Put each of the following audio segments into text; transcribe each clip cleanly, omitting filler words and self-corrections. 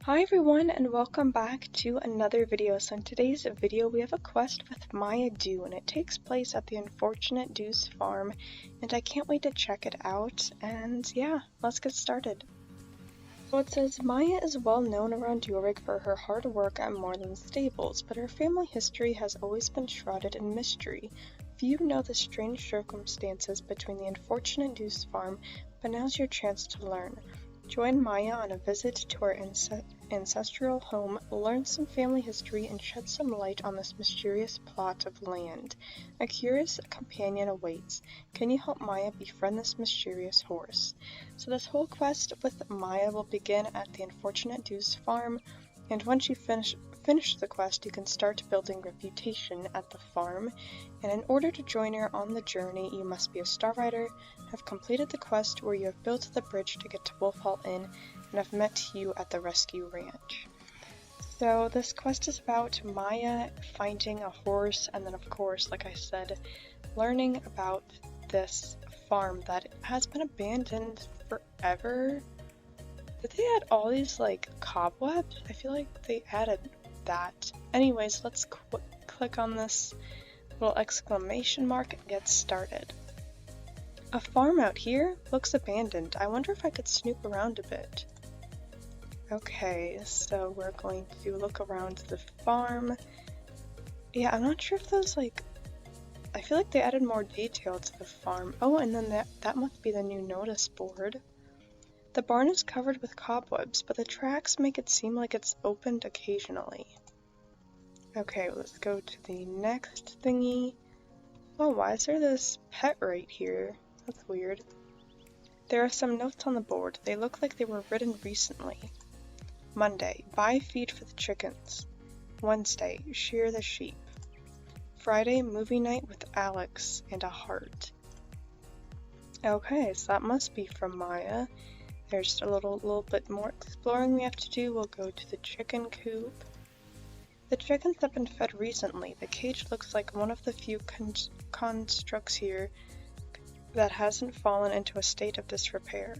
Hi everyone and welcome back to another video. So in today's video we have a quest with Maya Dew and it takes place at the Unfortunate Dew's farm and I can't wait to check it out and yeah, let's get started. So it says Maya is well known around Yorick for her hard work at Moreland Stables, but her family history has always been shrouded in mystery. Few know the strange circumstances between the Unfortunate Dew's farm, but now's your chance to learn. Join Maya on a visit to her ancestral home, learn some family history, and shed some light on this mysterious plot of land. A curious companion awaits. Can you help Maya befriend this mysterious horse? So this whole quest with Maya will begin at the Unfortunate Dew's farm, and once you finish the quest, you can start building reputation at the farm. And in order to join her on the journey, you must be a star rider, have completed the quest where you have built the bridge to get to Wolf Hall Inn, and have met you at the rescue ranch. So this quest is about Maya finding a horse, and then of course, like I said, learning about this farm that has been abandoned forever. Did they add all these like cobwebs? I feel like they added that. Anyways, let's click on this little exclamation mark and get started. A farm out here? Looks abandoned. I wonder if I could snoop around a bit. Okay, so we're going to look around the farm. Yeah, I'm not sure if those I feel like they added more detail to the farm. Oh, and then that must be the new notice board. The barn is covered with cobwebs, but the tracks make it seem like it's opened occasionally. Okay, let's go to the next thingy. Oh, why is there this pet right here? That's weird. There are some notes on the board. They look like they were written recently. Monday, buy feed for the chickens. Wednesday, shear the sheep. Friday, movie night with Alex and a heart. Okay, so that must be from Maya. There's a little bit more exploring we have to do. We'll go to the chicken coop. The chickens have been fed recently. The cage looks like one of the few constructs here that hasn't fallen into a state of disrepair.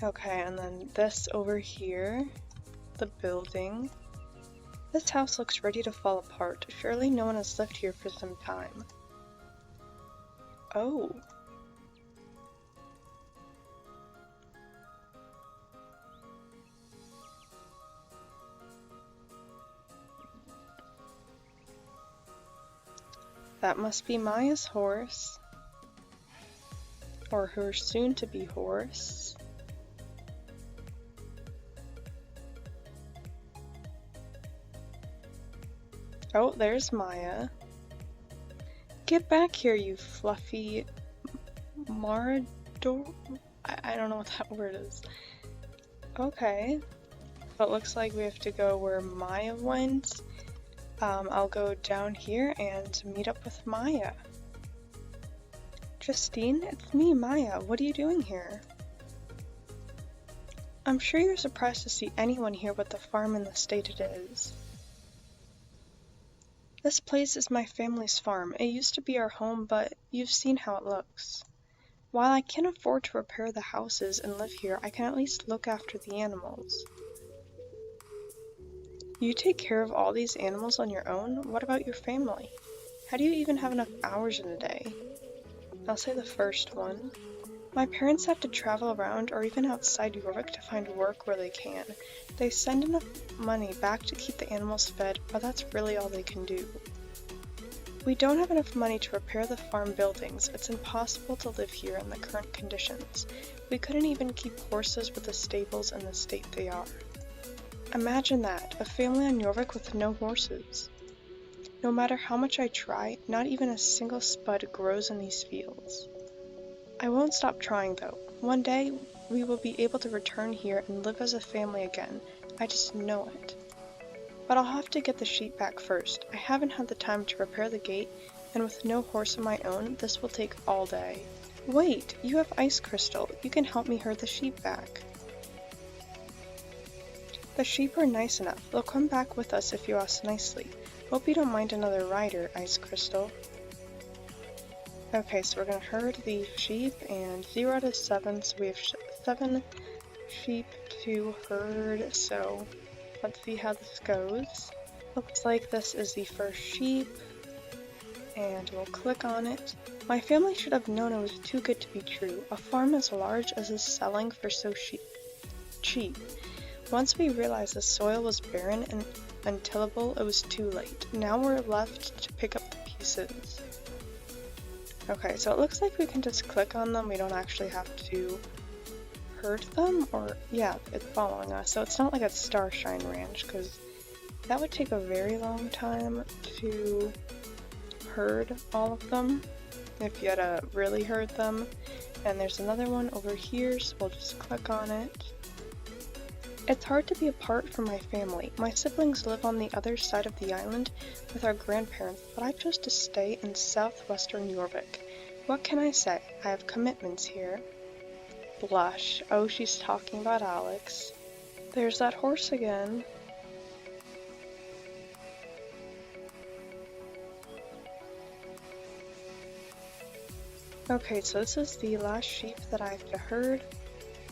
Okay, and then this over here, the building. This house looks ready to fall apart. Surely no one has lived here for some time. Oh. That must be Maya's horse. Or her soon-to-be horse. Oh, there's Maya. Get back here, you fluffy Marador. I don't know what that word is. Okay. So it looks like we have to go where Maya went. I'll go down here and meet up with Maya. Justine, it's me, Maya. What are you doing here? I'm sure you're surprised to see anyone here with the farm in the state it is. This place is my family's farm. It used to be our home, but you've seen how it looks. While I can't afford to repair the houses and live here, I can at least look after the animals. You take care of all these animals on your own? What about your family? How do you even have enough hours in a day? I'll say the first one. My parents have to travel around or even outside Yorick to find work where they can. They send enough money back to keep the animals fed, but that's really all they can do. We don't have enough money to repair the farm buildings. It's impossible to live here in the current conditions. We couldn't even keep horses with the stables in the state they are. Imagine that, a family on Yorick with no horses. No matter how much I try, not even a single spud grows in these fields. I won't stop trying though. One day, we will be able to return here and live as a family again. I just know it. But I'll have to get the sheep back first. I haven't had the time to repair the gate, and with no horse of my own, this will take all day. Wait, you have ice crystal. You can help me herd the sheep back. The sheep are nice enough. They'll come back with us if you ask nicely. Hope you don't mind another rider, Ice Crystal. Okay, so we're gonna herd the sheep, and 0 out of 7, so we have 7 sheep to herd, so let's see how this goes. Looks like this is the first sheep, and we'll click on it. My family should have known it was too good to be true. A farm as large as is selling for so cheap. Once we realized the soil was barren and untillable, it was too late. Now we're left to pick up the pieces. Okay, so it looks like we can just click on them. We don't actually have to herd them, or yeah, it's following us. So it's not like a Starshine Ranch, because that would take a very long time to herd all of them if you had to really herd them. And there's another one over here, so we'll just click on it. It's hard to be apart from my family. My siblings live on the other side of the island with our grandparents, but I chose to stay in southwestern Jorvik. What can I say? I have commitments here. Blush. Oh, she's talking about Alex. There's that horse again. Okay, so this is the last sheep that I have to herd.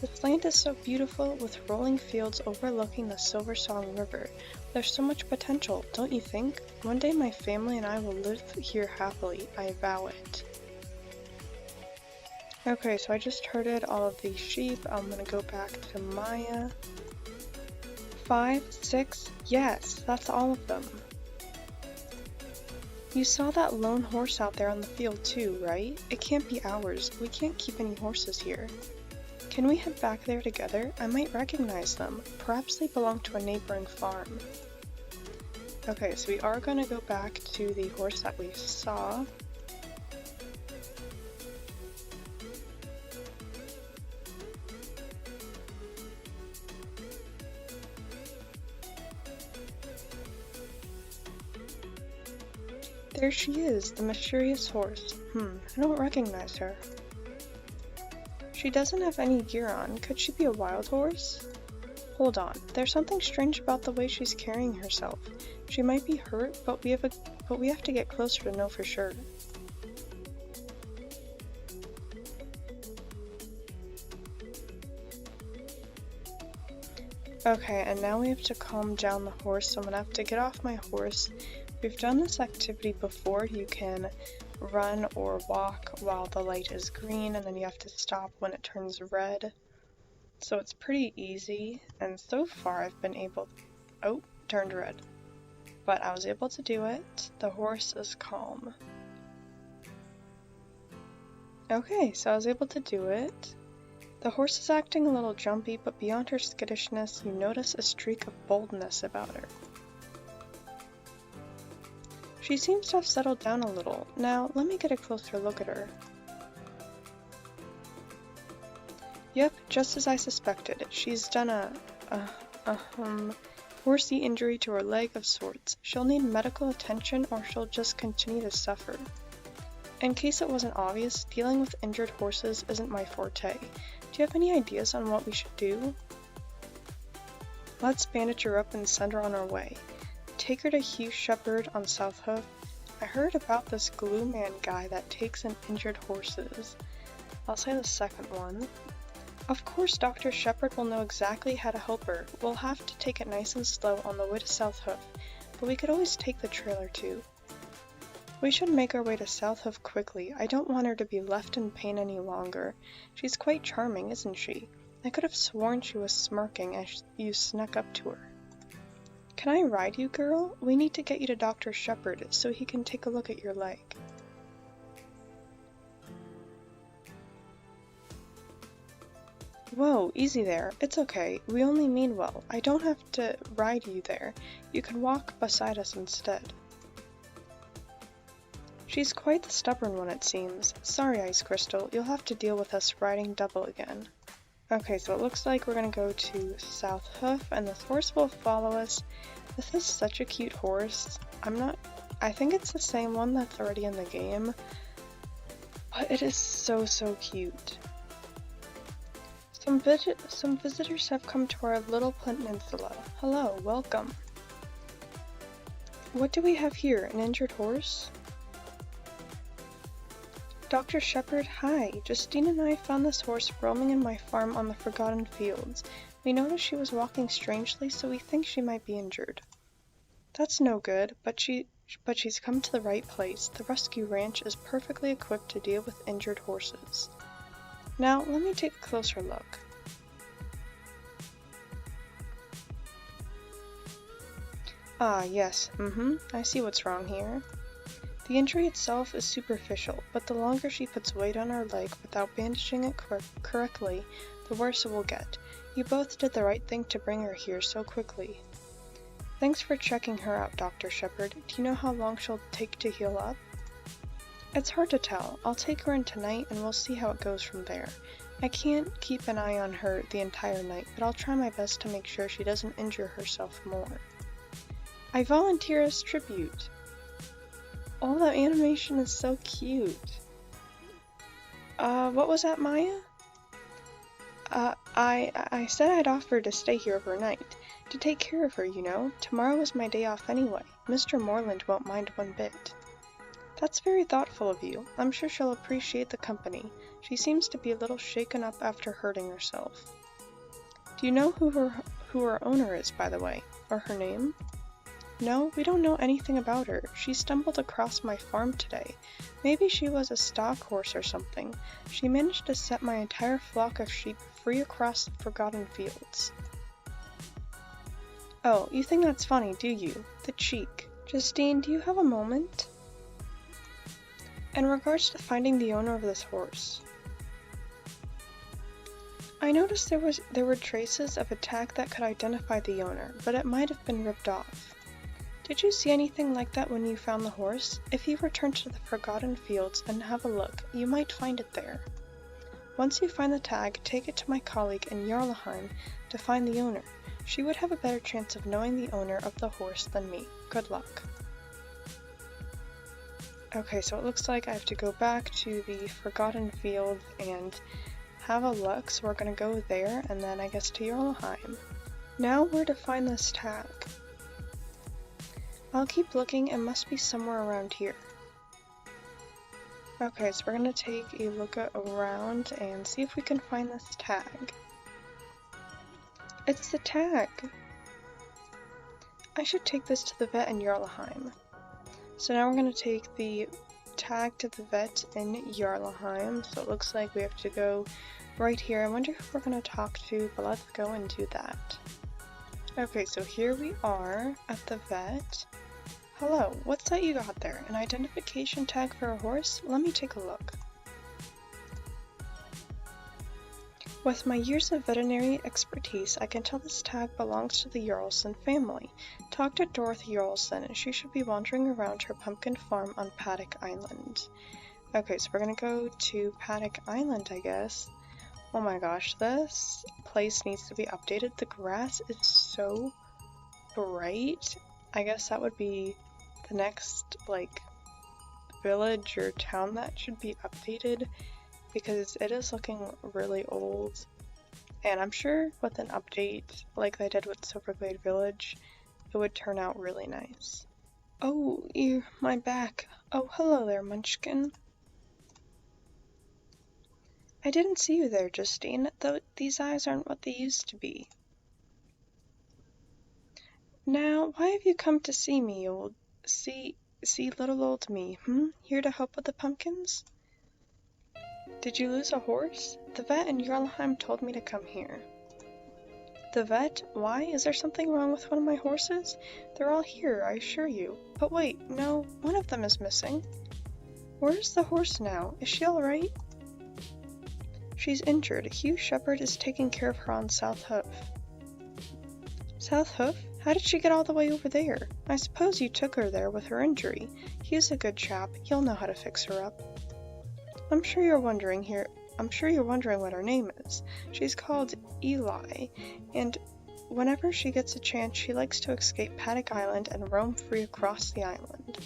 This land is so beautiful, with rolling fields overlooking the Silver Song River. There's so much potential, don't you think? One day my family and I will live here happily, I vow it. Okay, so I just herded all of these sheep. I'm gonna go back to Maya. 5, 6, yes, that's all of them. You saw that lone horse out there on the field too, right? It can't be ours. We can't keep any horses here. Can we head back there together? I might recognize them. Perhaps they belong to a neighboring farm. Okay, so we are going to go back to the horse that we saw. There she is, the mysterious horse. I don't recognize her. She doesn't have any gear on. Could she be a wild horse? Hold on. There's something strange about the way she's carrying herself. She might be hurt, but we have to get closer to know for sure. Okay, and now we have to calm down the horse, so I'm gonna have to get off my horse. We've done this activity before. You can run or walk while the light is green, and then you have to stop when it turns red. So it's pretty easy, and so far I've been able... Oh, turned red. But I was able to do it. The horse is calm. Okay, so I was able to do it. The horse is acting a little jumpy, but beyond her skittishness, you notice a streak of boldness about her. She seems to have settled down a little. Now, let me get a closer look at her. Yep, just as I suspected. She's done a horsey injury to her leg of sorts. She'll need medical attention, or she'll just continue to suffer. In case it wasn't obvious, dealing with injured horses isn't my forte. Do you have any ideas on what we should do? Let's bandage her up and send her on our way. Take her to Hugh Shepherd on South Hoof. I heard about this glue man guy that takes in injured horses. I'll say the second one. Of course, Dr. Shepherd will know exactly how to help her. We'll have to take it nice and slow on the way to South Hoof, but we could always take the trailer too. We should make our way to South Hoof quickly. I don't want her to be left in pain any longer. She's quite charming, isn't she? I could have sworn she was smirking as you snuck up to her. Can I ride you, girl? We need to get you to Dr. Shepherd so he can take a look at your leg. Whoa, easy there. It's okay. We only mean well. I don't have to ride you there. You can walk beside us instead. She's quite the stubborn one, it seems. Sorry, Ice Crystal. You'll have to deal with us riding double again. Okay, so it looks like we're gonna go to South Hoof, and this horse will follow us. This is such a cute horse. I think it's the same one that's already in the game, but it is so cute. Some visitors have come to our little peninsula. Hello, welcome. What do we have here? An injured horse? Dr. Shepherd, hi. Justine and I found this horse roaming in my farm on the Forgotten Fields. We noticed she was walking strangely, so we think she might be injured. That's no good, but she's come to the right place. The rescue ranch is perfectly equipped to deal with injured horses. Now, let me take a closer look. Ah, yes, I see what's wrong here. The injury itself is superficial, but the longer she puts weight on her leg without bandaging it correctly, the worse it will get. You both did the right thing to bring her here so quickly. Thanks for checking her out, Dr. Shepherd. Do you know how long she'll take to heal up? It's hard to tell. I'll take her in tonight and we'll see how it goes from there. I can't keep an eye on her the entire night, but I'll try my best to make sure she doesn't injure herself more. I volunteer as tribute. Oh, that animation is so cute. What was that, Maya? I said I'd offer to stay here overnight. To take care of her, you know. Tomorrow is my day off anyway. Mr. Moreland won't mind one bit. That's very thoughtful of you. I'm sure she'll appreciate the company. She seems to be a little shaken up after hurting herself. Do you know who her owner is, by the way? Or her name? No, we don't know anything about her. She stumbled across my farm today. Maybe she was a stock horse or something. She managed to set my entire flock of sheep free across the Forgotten Fields. Oh, you think that's funny, do you? The cheek. Justine, do you have a moment? In regards to finding the owner of this horse, I noticed there were traces of a tag that could identify the owner, but it might have been ripped off. Did you see anything like that when you found the horse? If you return to the Forgotten Fields and have a look, you might find it there. Once you find the tag, take it to my colleague in Jarlheim to find the owner. She would have a better chance of knowing the owner of the horse than me. Good luck. Okay, so it looks like I have to go back to the Forgotten Field and have a look, so we're gonna go there and then I guess to Jarlheim. Now where to find this tag? I'll keep looking, it must be somewhere around here. Okay, so we're gonna take a look around and see if we can find this tag. It's the tag! I should take this to the vet in Jarlheim. So now we're gonna take the tag to the vet in Jarlheim, so it looks like we have to go right here. I wonder who we're gonna talk to, but let's go and do that. Okay, so here we are at the vet. Hello, what's that you got there? An identification tag for a horse? Let me take a look. With my years of veterinary expertise, I can tell this tag belongs to the Jarlson family. Talk to Dorothy Jarlson, she should be wandering around her pumpkin farm on Paddock Island. Okay, so we're gonna go to Paddock Island, I guess. Oh my gosh, this place needs to be updated. The grass is so bright. I guess that would be the next, like, village or town that should be updated, because it is looking really old, and I'm sure with an update like they did with Silverglade Village, it would turn out really nice. Oh, my back. Oh, hello there, Munchkin. I didn't see you there, Justine, though these eyes aren't what they used to be. Now, why have you come to see me, little old me, Here to help with the pumpkins? Did you lose a horse? The vet in Jarlheim told me to come here. The vet? Why? Is there something wrong with one of my horses? They're all here, I assure you. But wait, no, one of them is missing. Where is the horse now? Is she alright? She's injured. Hugh Shepherd is taking care of her on South Hoof. South Hoof? How did she get all the way over there? I suppose you took her there with her injury. He's a good chap. He'll know how to fix her up. I'm sure you're wondering what her name is. She's called Eli, and whenever she gets a chance, she likes to escape Paddock Island and roam free across the island.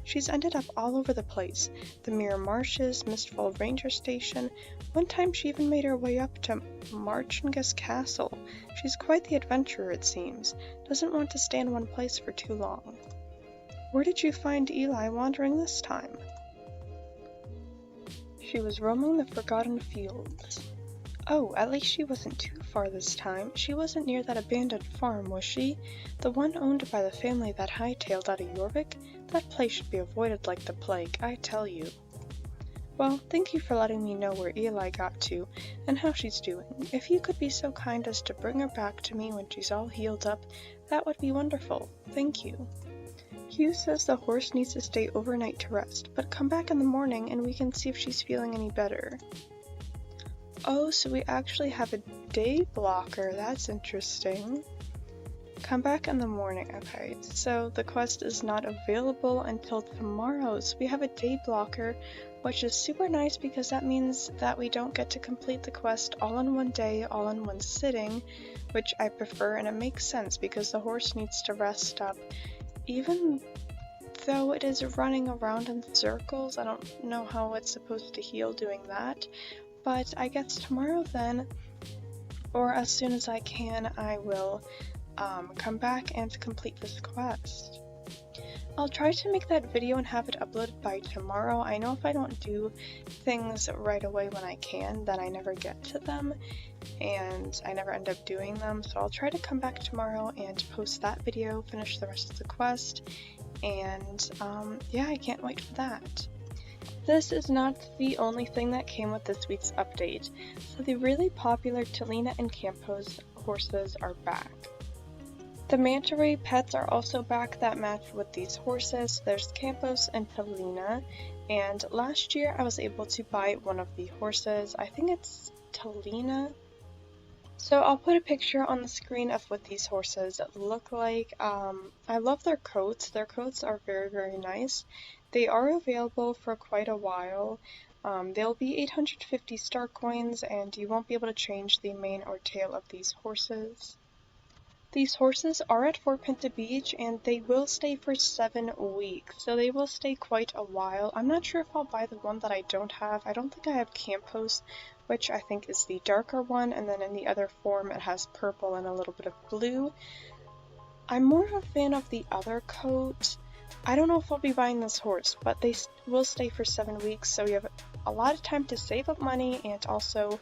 She's ended up all over the place. The Mirror Marshes, Mistfall Ranger Station. One time she even made her way up to Marchingus Castle. She's quite the adventurer, it seems. Doesn't want to stay in one place for too long. Where did you find Eli wandering this time? She was roaming the forgotten fields. Oh, at least she wasn't too far this time. She wasn't near that abandoned farm, was she? The one owned by the family that hightailed out of Jorvik? That place should be avoided like the plague, I tell you. Well, thank you for letting me know where Eli got to, and how she's doing. If you could be so kind as to bring her back to me when she's all healed up, that would be wonderful. Thank you. Hugh says the horse needs to stay overnight to rest, but come back in the morning and we can see if she's feeling any better. Oh, so we actually have a day blocker. That's interesting. Come back in the morning. Okay, so the quest is not available until tomorrow. So we have a day blocker, which is super nice because that means that we don't get to complete the quest all in one day, all in one sitting, which I prefer, and it makes sense because the horse needs to rest up. Even though it is running around in circles, I don't know how it's supposed to heal doing that. But I guess tomorrow then, or as soon as I can, I will come back and complete this quest. I'll try to make that video and have it uploaded by tomorrow. I know if I don't do things right away when I can, then I never get to them, and I never end up doing them. So I'll try to come back tomorrow and post that video, finish the rest of the quest, and yeah, I can't wait for that. This is not the only thing that came with this week's update. So the really popular Tellina and Kampos horses are back. The manta ray pets are also back that match with these horses. There's Kampos and Tellina, and last year I was able to buy one of the horses. I think it's Tellina. So I'll put a picture on the screen of what these horses look like. I love their coats. Their coats are very, very nice. They are available for quite a while. They'll be 850 star coins, and you won't be able to change the mane or tail of these horses. These horses are at Fort Pinta Beach, and they will stay for 7 weeks, so they will stay quite a while. I'm not sure if I'll buy the one that I don't have. I don't think I have Kampos, which I think is the darker one, and then in the other form it has purple and a little bit of blue. I'm more of a fan of the other coat. I don't know if I'll be buying this horse, but they will stay for 7 weeks, so you have a lot of time to save up money and also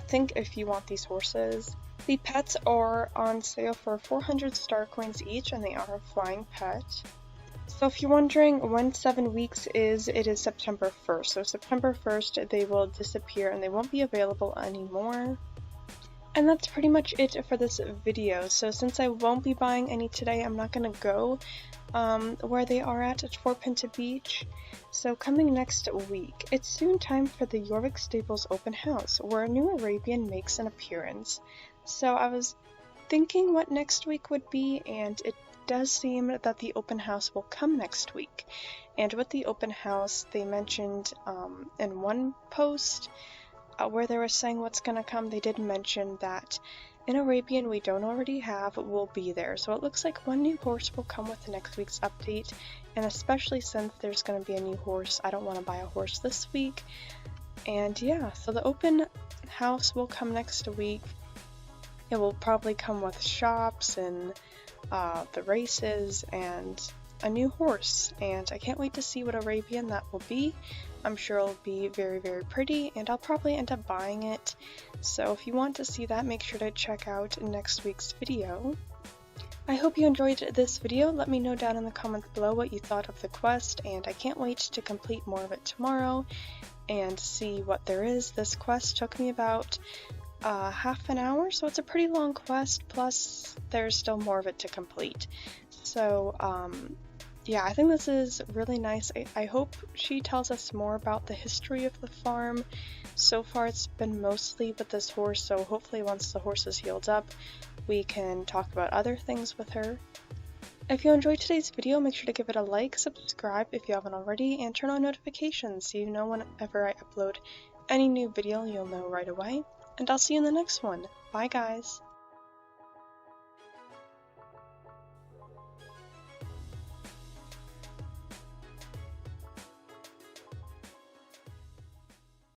think if you want these horses. The pets are on sale for 400 star coins each, and they are a flying pet. So if you're wondering when 7 weeks is, it is September 1st. So September 1st they will disappear and they won't be available anymore. And that's pretty much it for this video. So since I won't be buying any today, I'm not going to go where they are at Fort Pinta Beach. So coming next week, it's soon time for the Jorvik Stables open house, where a new Arabian makes an appearance. So I was thinking what next week would be, and it does seem that the open house will come next week. And with the open house, they mentioned in one post where they were saying what's going to come, they did mention that an Arabian we don't already have will be there. So it looks like one new horse will come with next week's update, and especially since there's going to be a new horse, I don't want to buy a horse this week. And yeah, so the open house will come next week. It will probably come with shops and the races and a new horse, and I can't wait to see what Arabian that will be. I'm sure it'll be very, very pretty, and I'll probably end up buying it. So if you want to see that, make sure to check out next week's video. I hope you enjoyed this video. Let me know down in the comments below what you thought of the quest, and I can't wait to complete more of it tomorrow and see what there is. This quest took me about half an hour, so it's a pretty long quest, plus there's still more of it to complete. So yeah, I think this is really nice. I hope she tells us more about the history of the farm. So far it's been mostly with this horse, so hopefully once the horse is healed up, we can talk about other things with her. If you enjoyed today's video, make sure to give it a like, subscribe if you haven't already, and turn on notifications so you know whenever I upload any new video, you'll know right away. And I'll see you in the next one. Bye guys!